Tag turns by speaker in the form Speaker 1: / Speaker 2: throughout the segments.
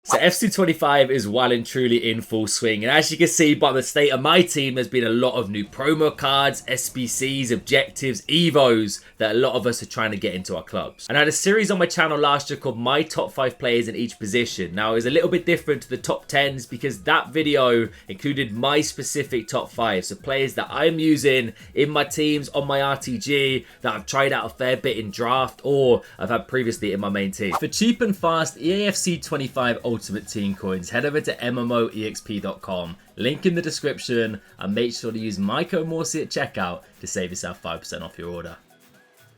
Speaker 1: So FC25 is well and truly in full swing, and as you can see by the state of my team, there's been a lot of new promo cards, SBCs, objectives, evos that a lot of us are trying to get into our clubs. And I had a series on my channel last year called My Top 5 Players in Each Position. Now it was a little bit different to the top 10s because that video included my specific top 5, so players that I'm using in my teams, on my RTG, that I've tried out a fair bit in draft or I've had previously in my main team. For cheap and fast EAFC25 Ultimate Team coins, head over to MMOEXP.com, link in the description, and make sure to use my code Morsey at checkout to save yourself 5% off your order.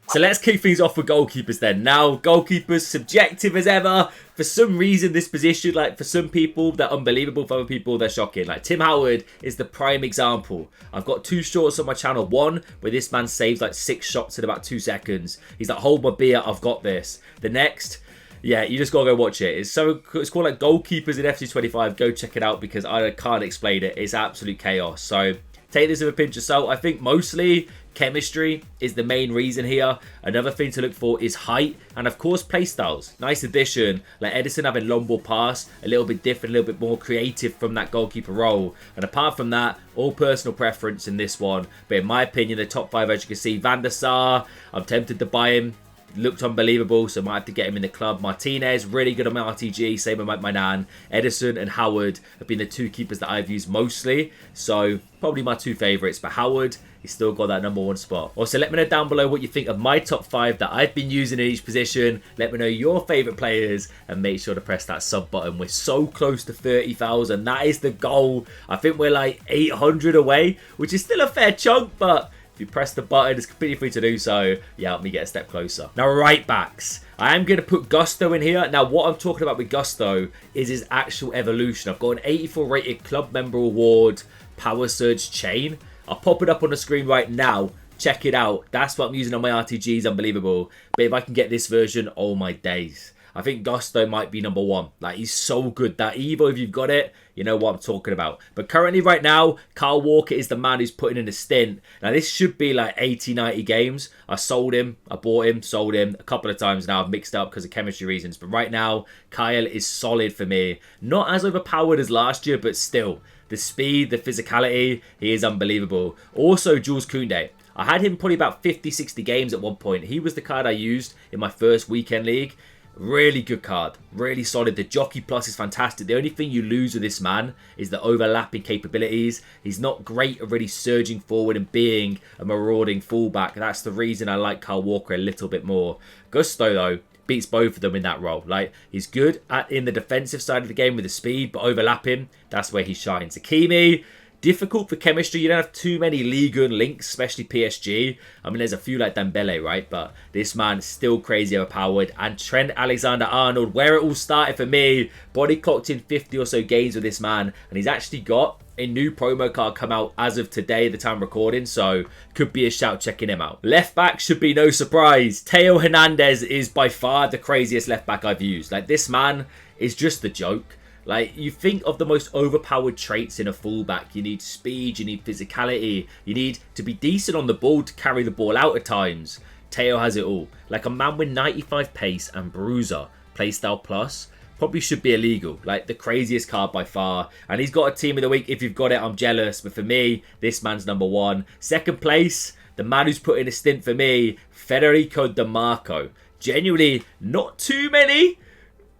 Speaker 1: So let's kick things off with goalkeepers then. Now, goalkeepers, subjective as ever. For some reason, this position, like for some people, they're unbelievable. For other people, they're shocking. Like Tim Howard is the prime example. I've got 2 shorts on my channel. One, where this man saves like 6 shots in about 2 seconds. He's like, hold my beer, I've got this. The next, yeah, you just gotta go watch it. It's called like Goalkeepers in FC25. Go check it out because I can't explain it. It's absolute chaos. So take this with a pinch of salt. I think mostly chemistry is the main reason here. Another thing to look for is height and of course playstyles. Nice addition, like Edison having long ball pass, a little bit different, a little bit more creative from that goalkeeper role. And apart from that, all personal preference in this one. But in my opinion, the top 5, as you can see, Van der Sar, I'm tempted to buy him. Looked unbelievable, so I might have to get him in the club. Martinez, really good on my RTG, same with my Nan. Edison and Howard have been the 2 keepers that I've used mostly, so probably my 2 favourites. But Howard, he's still got that #1 spot. Also, let me know down below what you think of my top 5 that I've been using in each position. Let me know your favourite players, and make sure to press that sub button. We're so close to 30,000. That is the goal. I think we're like 800 away, which is still a fair chunk, but if you press the button, it's completely free to do so. Yeah, help me get a step closer. Now, right backs. I am going to put Gusto in here. Now, what I'm talking about with Gusto is his actual evolution. I've got an 84 rated club member award power surge chain. I'll pop it up on the screen right now. Check it out. That's what I'm using on my RTGs. Unbelievable. But if I can get this version, oh my days. I think Gusto might be #1. Like, he's so good. That Evo, if you've got it, you know what I'm talking about. But currently, right now, Kyle Walker is the man who's putting in a stint. Now, this should be like 80, 90 games. I sold him. I bought him, sold him a couple of times now. I've mixed up because of chemistry reasons. But right now, Kyle is solid for me. Not as overpowered as last year, but still. The speed, the physicality, he is unbelievable. Also, Jules Koundé. I had him probably about 50, 60 games at one point. He was the card I used in my first weekend league. Really good card, really solid. The jockey plus is fantastic. The only thing you lose with this man is the overlapping capabilities. He's not great at really surging forward and being a marauding fullback. That's the reason I like Kyle Walker a little bit more. Gusto, though, beats both of them in that role. Like, he's good in the defensive side of the game with the speed, but overlapping, that's where he shines. Hakimi, difficult for chemistry. You don't have too many Ligue 1 links, especially PSG. I mean, there's a few like Dembele, right? But this man is still crazy overpowered. And Trent Alexander-Arnold, where it all started for me, body clocked in 50 or so games with this man. And he's actually got a new promo card come out as of today, the time recording. So, could be a shout checking him out. Left back should be no surprise. Theo Hernandez is by far the craziest left back I've used. Like, this man is just a joke. Like, you think of the most overpowered traits in a fullback. You need speed, you need physicality, you need to be decent on the ball to carry the ball out at times. Theo has it all. Like a man with 95 pace and bruiser, playstyle plus, probably should be illegal. Like the craziest card by far. And he's got a team of the week. If you've got it, I'm jealous. But for me, this man's #1. Second place, the man who's put in a stint for me, Federico Di Marco. Genuinely, not too many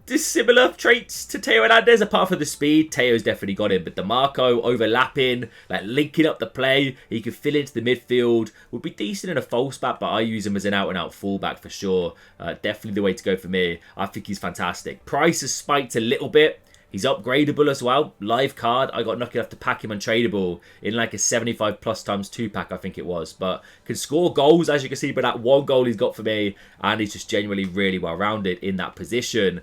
Speaker 1: dissimilar traits to Theo Hernandez, apart from the speed. Theo's definitely got him, but DeMarco overlapping, like linking up the play, he could fill into the midfield, would be decent in a false back, but I use him as an out-and-out fullback for sure. Definitely the way to go for me. I think he's fantastic. Price has spiked a little bit. He's upgradable as well. Live card. I got lucky enough to pack him untradeable in like a 75 plus times 2 pack, I think it was. But can score goals, as you can see, by that 1 goal he's got for me. And he's just genuinely really well rounded in that position.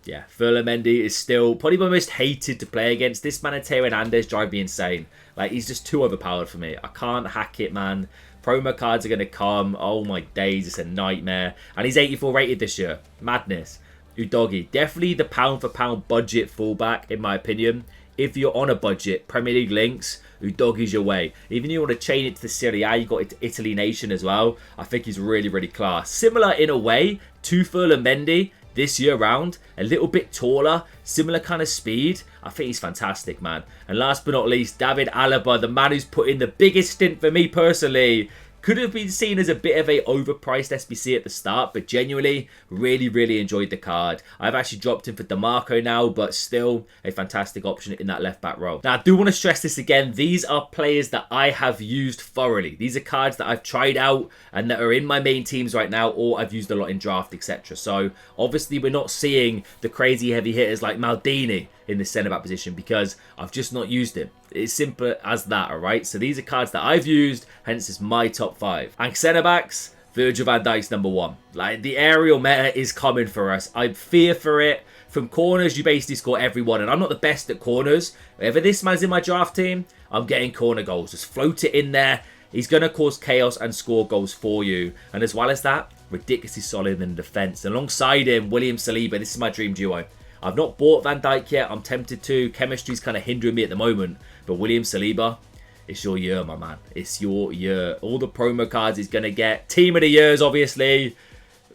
Speaker 1: Yeah, Mendy is still probably my most hated to play against. This man and Theo Hernandez drive me insane. Like, he's just too overpowered for me. I can't hack it, man. Promo cards are going to come. Oh my days, it's a nightmare. And he's 84 rated this year. Madness. Udogi, definitely the pound for pound budget fullback, in my opinion. If you're on a budget, Premier League links, Udogi's your way. Even if you want to chain it to the Serie A, you've got it to Italy Nation as well. I think he's really, really class. Similar in a way to Mendy. this year round, a little bit taller, similar kind of speed. I think he's fantastic, man. And last but not least, David Alaba, the man who's put in the biggest stint for me personally. Could have been seen as a bit of a overpriced SBC at the start, but genuinely really enjoyed the card. I've actually dropped him for DeMarco now, but still a fantastic option in that left back role. Now, I do want to stress this again. These are players that I have used thoroughly. These are cards that I've tried out and that are in my main teams right now, or I've used a lot in draft, etc. So obviously we're not seeing the crazy heavy hitters like Maldini in the centre back position because I've just not used him. It's simple as that, alright? So these are cards that I've used, hence it's my top 5. And centre backs, Virgil van Dijk's number 1. Like, the aerial meta is coming for us. I fear for it. From corners, you basically score everyone, and I'm not the best at corners. Whenever this man's in my draft team, I'm getting corner goals. Just float it in there. He's going to cause chaos and score goals for you. And as well as that, ridiculously solid in defence. Alongside him, William Saliba. This is my dream duo. I've not bought Van Dijk yet. I'm tempted to. Chemistry's kind of hindering me at the moment. But William Saliba, it's your year, my man. It's your year. All the promo cards he's going to get. Team of the years, obviously.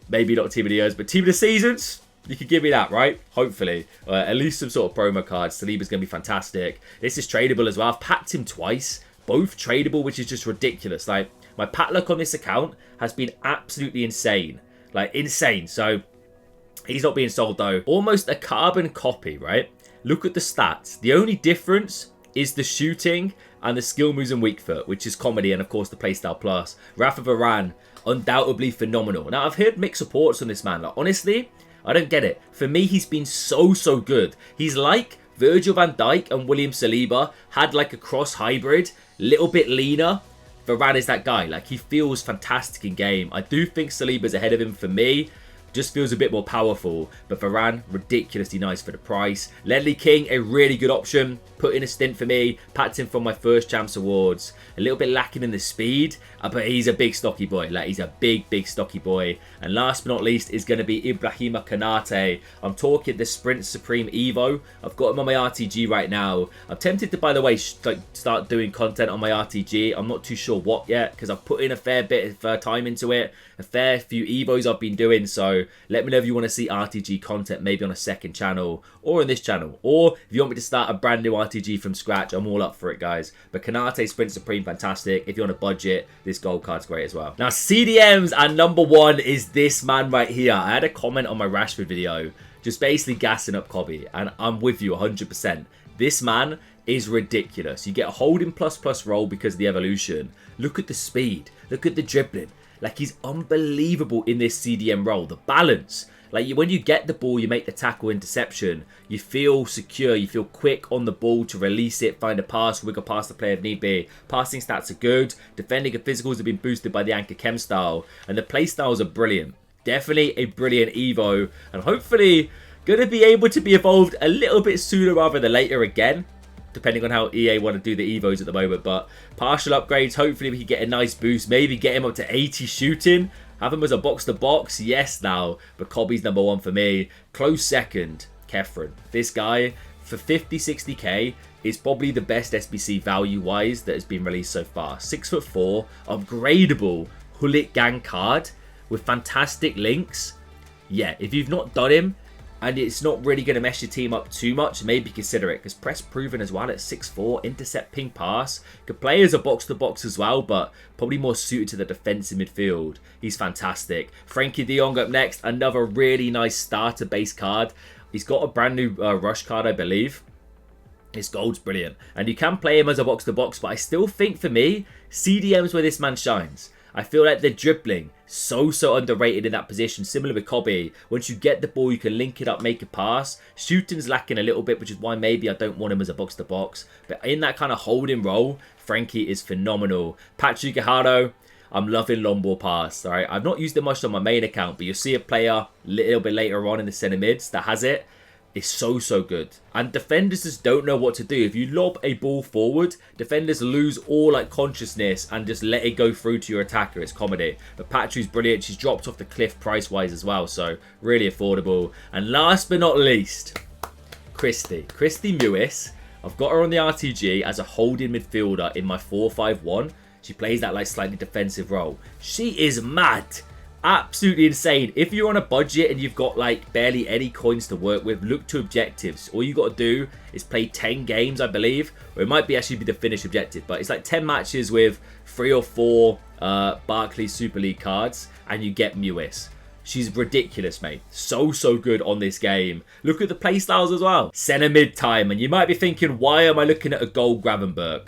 Speaker 1: Maybe not team of the years, but team of the seasons. You could give me that, right? Hopefully. At least some sort of promo cards. Saliba's going to be fantastic. This is tradable as well. I've packed him twice. Both tradable, which is just ridiculous. Like, my pack luck on this account has been absolutely insane. Like, insane. So, he's not being sold though. Almost a carbon copy, right? Look at the stats. The only difference is the shooting and the skill moves and weak foot, which is comedy, and of course the playstyle plus. Rafa Varane, undoubtedly phenomenal. Now, I've heard mixed reports on this man. Like, honestly, I don't get it. For me, he's been so good. He's like Virgil van Dijk and William Saliba had like a cross hybrid, little bit leaner. Varane is that guy. Like, he feels fantastic in game. I do think Saliba's ahead of him for me. Just feels a bit more powerful. But Varane, ridiculously nice for the price. Ledley King, a really good option. Put in a stint for me. Packed him from my first Champs Awards. A little bit lacking in the speed. But he's a big stocky boy. Like, he's a big stocky boy. And last but not least is going to be Ibrahima Konate. I'm talking the Sprint Supreme Evo. I've got him on my RTG right now. I'm tempted to, by the way, start doing content on my RTG. I'm not too sure what yet, because I've put in a fair bit of time into it. A fair few Evos I've been doing. So let me know if you want to see RTG content, maybe on a second channel or on this channel. Or if you want me to start a brand new RTG from scratch, I'm all up for it, guys. But Konate Sprint Supreme, fantastic. If you're on a budget, this gold card's great as well. Now, CDMs, and number 1 is this man right here. I had a comment on my Rashford video, just basically gassing up Kobe, and I'm with you 100%. This man is ridiculous. You get a holding plus roll because of the evolution. Look at the speed. Look at the dribbling. Like, he's unbelievable in this CDM role. The balance. Like, when you get the ball, you make the tackle interception. You feel secure. You feel quick on the ball to release it, find a pass, wiggle past the player if need be. Passing stats are good. Defending and physicals have been boosted by the Anchor Chem style. And the play styles are brilliant. Definitely a brilliant Evo. And hopefully going to be able to be evolved a little bit sooner rather than later again, depending on how EA want to do the Evos at the moment. But partial upgrades, hopefully we can get a nice boost. Maybe get him up to 80 shooting. Have him as a box-to-box. Yes, now. But Kobe's number 1 for me. Close second, Kefren. This guy, for 50, 60k, is probably the best SBC value-wise that has been released so far. 6'4", upgradable Hullet Gang card with fantastic links. Yeah, if you've not done him, and it's not really going to mess your team up too much, maybe consider it. Because press proven as well at 6'4", intercept, ping, pass. Could play as a box-to-box as well, but probably more suited to the defensive midfield. He's fantastic. Frankie de Jong up next. Another really nice starter base card. He's got a brand new rush card, I believe. His gold's brilliant. And you can play him as a box-to-box, but I still think for me, CDM's where this man shines. I feel like the dribbling, so underrated in that position. Similar with Kobe. Once you get the ball, you can link it up, make a pass. Shooting's lacking a little bit, which is why maybe I don't want him as a box-to-box. But in that kind of holding role, Frankie is phenomenal. Patrick Guijarro, I'm loving long ball pass. All right, I've not used it much on my main account, but you'll see a player a little bit later on in the centre mids that has it. It's so good. And defenders just don't know what to do. If you lob a ball forward, defenders lose all like consciousness and just let it go through to your attacker. It's comedy. But Patrick's brilliant. She's dropped off the cliff price-wise as well, so really affordable. And last but not least, Christy Mewis. I've got her on the RTG as a holding midfielder in my 4-5-1. She plays that like slightly defensive role. She is mad. Absolutely insane. If you're on a budget and you've got like barely any coins to work with, look to objectives. All you got to do is play 10 games, I believe, or it might be actually be the finish objective, but it's like 10 matches with 3 or 4 Barclays Super League cards, and you get Mewis. She's ridiculous, mate. So good on this game. Look at the playstyles as well. Centre mid time, and you might be thinking, why am I looking at a gold Gravenberg?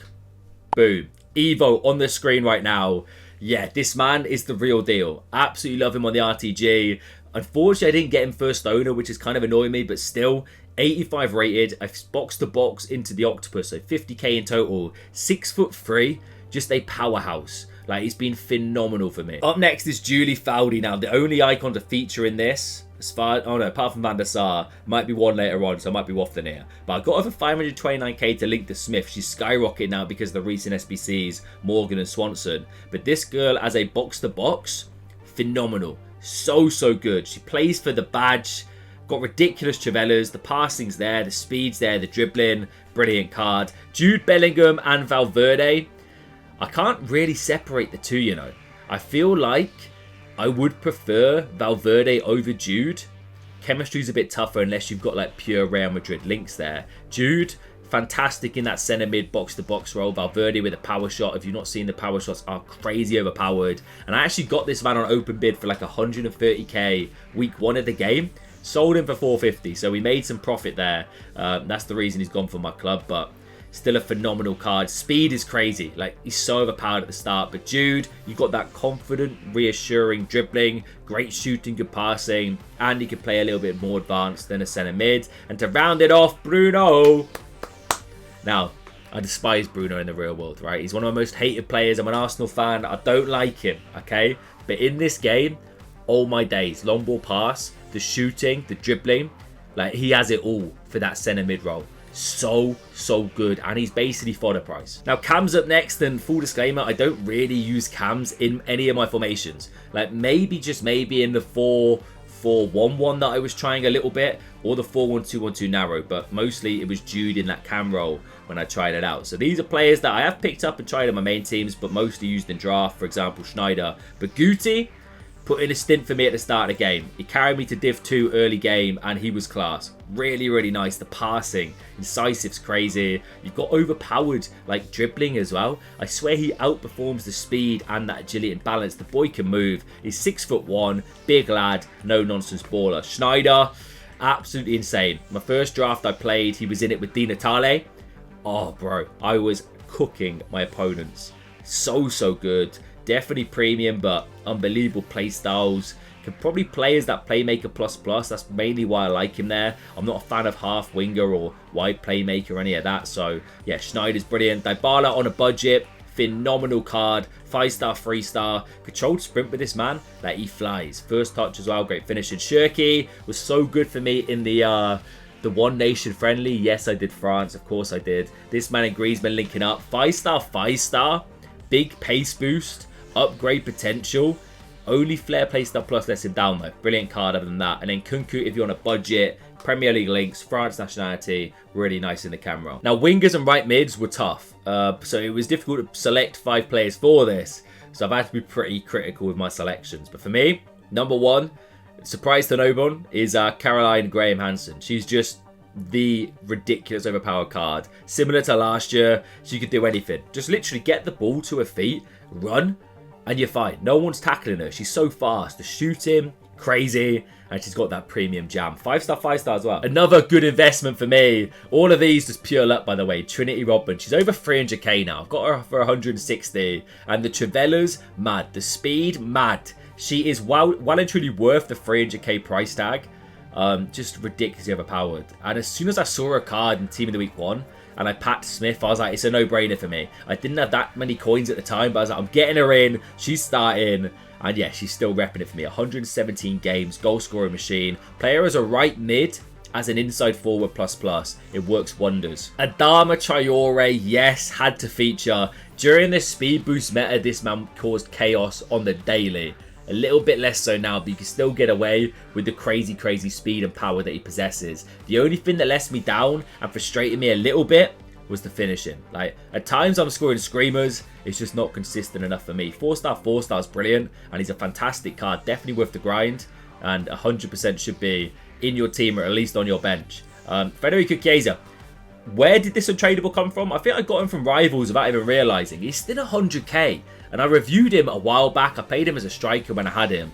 Speaker 1: Boom. Evo on the screen right now. Yeah, this man is the real deal. Absolutely love him on the RTG. Unfortunately, I didn't get him first owner, which is kind of annoying me, but still, 85 rated. I've box to box into the Octopus, so 50k in total. 6'3", just a powerhouse. Like, he's been phenomenal for me. Up next is Julie Foudy now, the only icon to feature in this. As far, oh no, apart from Van der Sar, might be one later on, so I might be waffling here. But I got over 529k to link to Smith. She's skyrocketed now because of the recent SBCs, Morgan and Swanson. But this girl as a box-to-box, phenomenal. So good. She plays for the badge, got ridiculous Travellas, the passing's there, the speed's there, the dribbling, brilliant card. Jude Bellingham and Valverde, I can't really separate the two, you know. I feel like I would prefer Valverde over Jude. Chemistry's a bit tougher unless you've got like pure Real Madrid links there. Jude, fantastic in that centre mid box-to-box role. Valverde with a power shot. If you've not seen, the power shots are crazy overpowered. And I actually got this man on open bid for like 130k week 1 of the game. Sold him for 450, so we made some profit there. That's the reason he's gone for my club, but still a phenomenal card. Speed is crazy. Like, he's so overpowered at the start. But Jude, you've got that confident, reassuring dribbling, great shooting, good passing, and he can play a little bit more advanced than a centre mid. And to round it off, Bruno. Now, I despise Bruno in the real world, right? He's one of my most hated players. I'm an Arsenal fan. I don't like him, okay? But in this game, all my days, long ball pass, the shooting, the dribbling, like, he has it all for that centre mid role. So good, and he's basically fodder price. Now, Cam's up next, and full disclaimer, I don't really use Cams in any of my formations. Like, maybe, just maybe in the 4-4-1-1 that I was trying a little bit, or the 4-1-2-1-2 narrow, but mostly it was Jude in that Cam role when I tried it out. So these are players that I have picked up and tried in my main teams, but mostly used in draft, for example, Schneider. But Guti put in a stint for me at the start of the game. He carried me to Div 2 early game, and he was class. Really nice. The passing, incisive's crazy. You've got overpowered, like, dribbling as well. I swear he outperforms the speed and that agility and balance. The boy can move. He's 6'1", big lad, no nonsense baller. Schneider, absolutely insane. My first draft I played, he was in it with Di Natale. Oh, bro, I was cooking my opponents. So good. Definitely premium, but unbelievable play styles. Can probably play as that playmaker plus. That's mainly why I like him there. I'm not a fan of half winger or wide playmaker or any of that. So yeah, Schneider's brilliant. Dybala on a budget, phenomenal card. 5-star, 3-star. Controlled sprint with this man, like, he flies. First touch as well, great finishing. Shirky was so good for me in the One Nation friendly. Yes, I did France, of course I did. This man and Griezmann linking up. 5-star, 5-star. Big pace boost. Upgrade potential. Only Flair playstyle plus lets him down though. Brilliant card other than that. And then Kunku if you're on a budget. Premier League links. France nationality. Really nice in the camera. Now, wingers and right mids were tough. So it was difficult to select 5 players for this. So I've had to be pretty critical with my selections. But for me, number 1, surprise to no one, is Caroline Graham Hansen. She's just the ridiculous overpowered card. Similar to last year, she could do anything. Just literally get the ball to her feet, run, and you're fine. No one's tackling her. She's so fast. The shooting, crazy. And she's got that premium jam. 5-star, 5-star as well. Another good investment for me. All of these just pure luck, by the way. Trinity Rodman. She's over 300k now. I've got her for 160. And the Travellas, mad. The speed, mad. She is well and truly worth the 300k price tag. Just ridiculously overpowered. And as soon as I saw her card in Team of the Week 1, and I packed Smith, I was like, it's a no-brainer for me. I didn't have that many coins at the time, but I was like, I'm getting her in. She's starting. And yeah, she's still repping it for me. 117 games, goal-scoring machine. Player as a right mid, as an inside forward plus. It works wonders. Adama Traore, yes, had to feature. During this speed boost meta, this man caused chaos on the daily. A little bit less so now, but you can still get away with the crazy speed and power that he possesses. The only thing that lets me down and frustrated me a little bit was the finishing. Like, at times I'm scoring screamers, it's just not consistent enough for me. 4-star, 4-star is brilliant, and he's a fantastic card, definitely worth the grind, and 100% should be in your team or at least on your bench. Federico Chiesa, where did this untradeable come from? I think I got him from Rivals without even realising. He's still 100k, and I reviewed him a while back. I played him as a striker when I had him.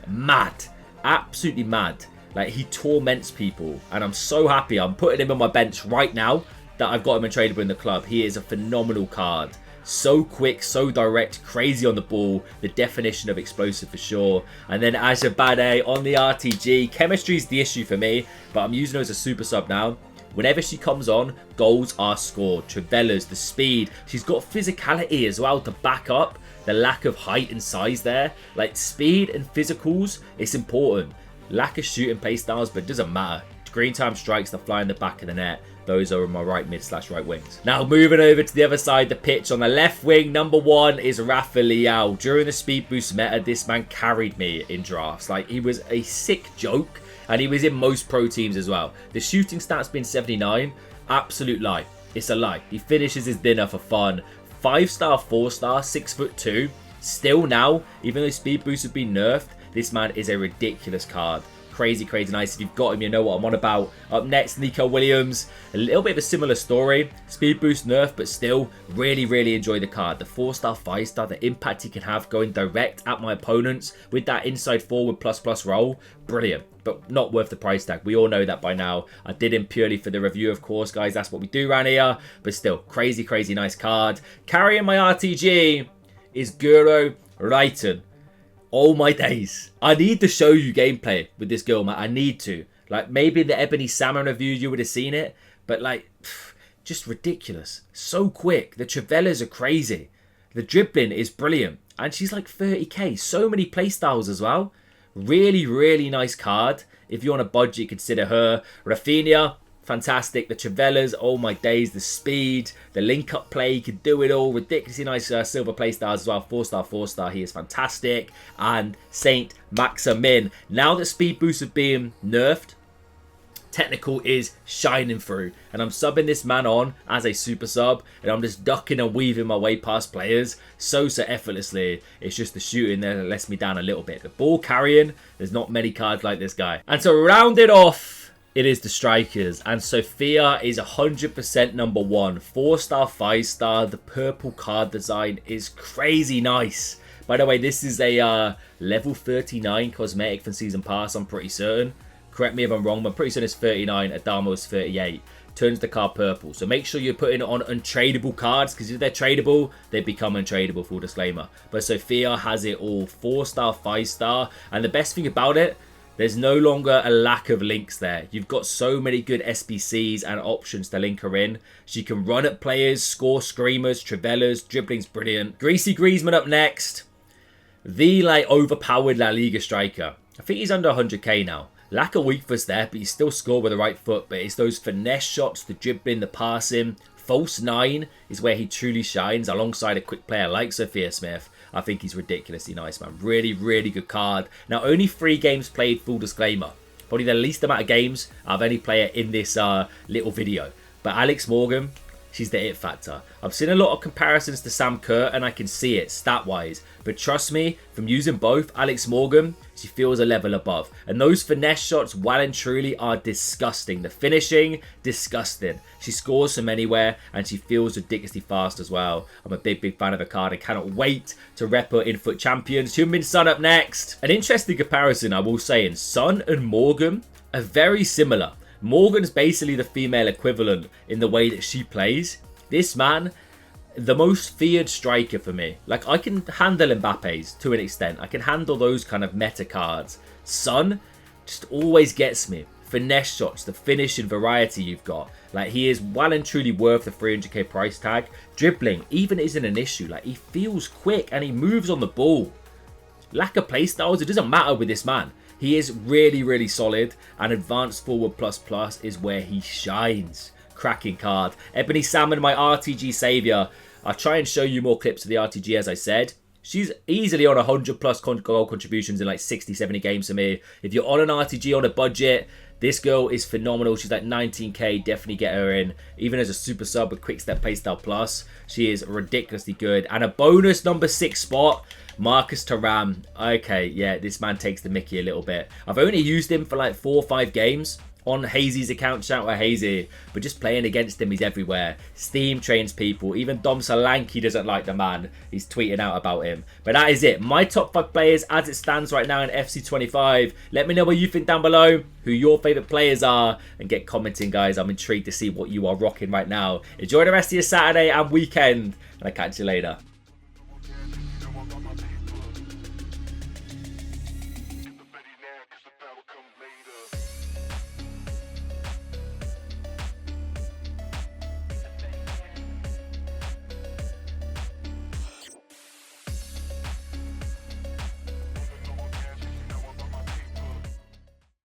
Speaker 1: Mad. Absolutely mad. Like, he torments people, and I'm so happy. I'm putting him on my bench right now that I've got him untradeable in the club. He is a phenomenal card. So quick, so direct, crazy on the ball. The definition of explosive for sure. And then Ajabade on the RTG. Chemistry is the issue for me, but I'm using her as a super sub now. Whenever she comes on, goals are scored. Trivella's, the speed. She's got physicality as well to back up the lack of height and size there. Like, speed and physicals, it's important. Lack of shooting play styles, but it doesn't matter. Green time strikes that fly in the back of the net. Those are my right mid / right wings. Now moving over to the other side of the pitch. On the left wing, number 1 is Rafa Leao. During the speed boost meta, this man carried me in drafts. Like, he was a sick joke, and he was in most pro teams as well. The shooting stats being 79, absolute lie. It's a lie. He finishes his dinner for fun. 5-star, 4-star, 6'2". Still now, even though speed boosts have been nerfed, this man is a ridiculous card. Crazy, crazy nice. If you've got him, you know what I'm on about. Up next, Nico Williams. A little bit of a similar story. Speed boost nerf, but still really, really enjoy the card. The 4-star, 5-star, the impact he can have going direct at my opponents with that inside forward plus role. Brilliant, but not worth the price tag. We all know that by now. I did him purely for the review, of course, guys. That's what we do around here. But still, crazy, crazy nice card. Carrying my RTG is Guro Reiten. Oh my days. I need to show you gameplay with this girl, man. I need to. Like, maybe the Ebony Salmon review, you would have seen it. But, like, just ridiculous. So quick. The Trivellas are crazy. The dribbling is brilliant. And she's like 30k. So many playstyles as well. Really, really nice card. If you're on a budget, consider her. Rafinha, fantastic. The Trivellas, oh my days. The speed, the link-up play, he can do it all. Ridiculously nice silver playstyles as well. 4-star, 4-star, he is fantastic. And Saint Maximin. Now that speed boosts have been nerfed, technical is shining through. And I'm subbing this man on as a super sub, and I'm just ducking and weaving my way past players so effortlessly. It's just the shooting there that lets me down a little bit. The ball carrying, there's not many cards like this guy. And to round it off, it is the strikers, and Sophia is 100% number 1. 4-star, 5-star. The purple card design is crazy nice. By the way, this is a level 39 cosmetic from Season Pass, I'm pretty certain. Correct me if I'm wrong, but I'm pretty certain it's 39. Adamo's 38. Turns the card purple. So make sure you're putting it on untradeable cards, because if they're tradable, they become untradeable, full disclaimer. But Sophia has it all. 4-star, 5-star. And the best thing about it, there's no longer a lack of links there. You've got so many good SBCs and options to link her in. She can run at players, score screamers, Trivellas, dribbling's brilliant. Greasy Griezmann up next. The, like, overpowered La Liga striker. I think he's under 100k now. Lack of weak foot there, but he still scored with the right foot. But it's those finesse shots, the dribbling, the passing. False 9 is where he truly shines alongside a quick player like Sophia Smith. I think he's ridiculously nice, man. Really, really good card. Now, only 3 games played, full disclaimer. Probably the least amount of games of any player in this little video. But Alex Morgan, she's the it factor. I've seen a lot of comparisons to Sam Kerr, and I can see it stat-wise. But trust me, from using both, Alex Morgan, she feels a level above. And those finesse shots, well and truly, are disgusting. The finishing, disgusting. She scores from anywhere, and she feels ridiculously fast as well. I'm a big, big fan of her card. I cannot wait to rep her in Foot Champions. Heung-min Son up next. An interesting comparison, I will say, in Son and Morgan are very similar. Morgan's basically the female equivalent in the way that she plays. This man, the most feared striker for me. Like, I can handle Mbappe's to an extent. I can handle those kind of meta cards. Son just always gets me. Finesse shots, the finishing variety you've got. Like, he is well and truly worth the 300k price tag. Dribbling even isn't an issue. Like, he feels quick and he moves on the ball. Lack of playstyles, it doesn't matter with this man. He is really, really solid, and advanced forward plus is where he shines. Cracking card. Ebony Salmon, my RTG saviour. I'll try and show you more clips of the RTG, as I said. She's easily on 100 plus goal contributions in like 60, 70 games for me. If you're on an RTG on a budget, this girl is phenomenal. She's like 19k. Definitely get her in. Even as a super sub with quick step playstyle plus, she is ridiculously good. And a bonus number 6 spot, Marcus Thuram. Okay, yeah, this man takes the mickey a little bit. I've only used him for like 4 or 5 games on Hazy's account. Shout out Hazy. But just playing against him, he's everywhere. Steam trains people. Even Dom Solanke doesn't like the man. He's tweeting out about him. But that is it. My top 5 players as it stands right now in FC25. Let me know what you think down below, who your favourite players are, and get commenting, guys. I'm intrigued to see what you are rocking right now. Enjoy the rest of your Saturday and weekend, and I'll catch you later.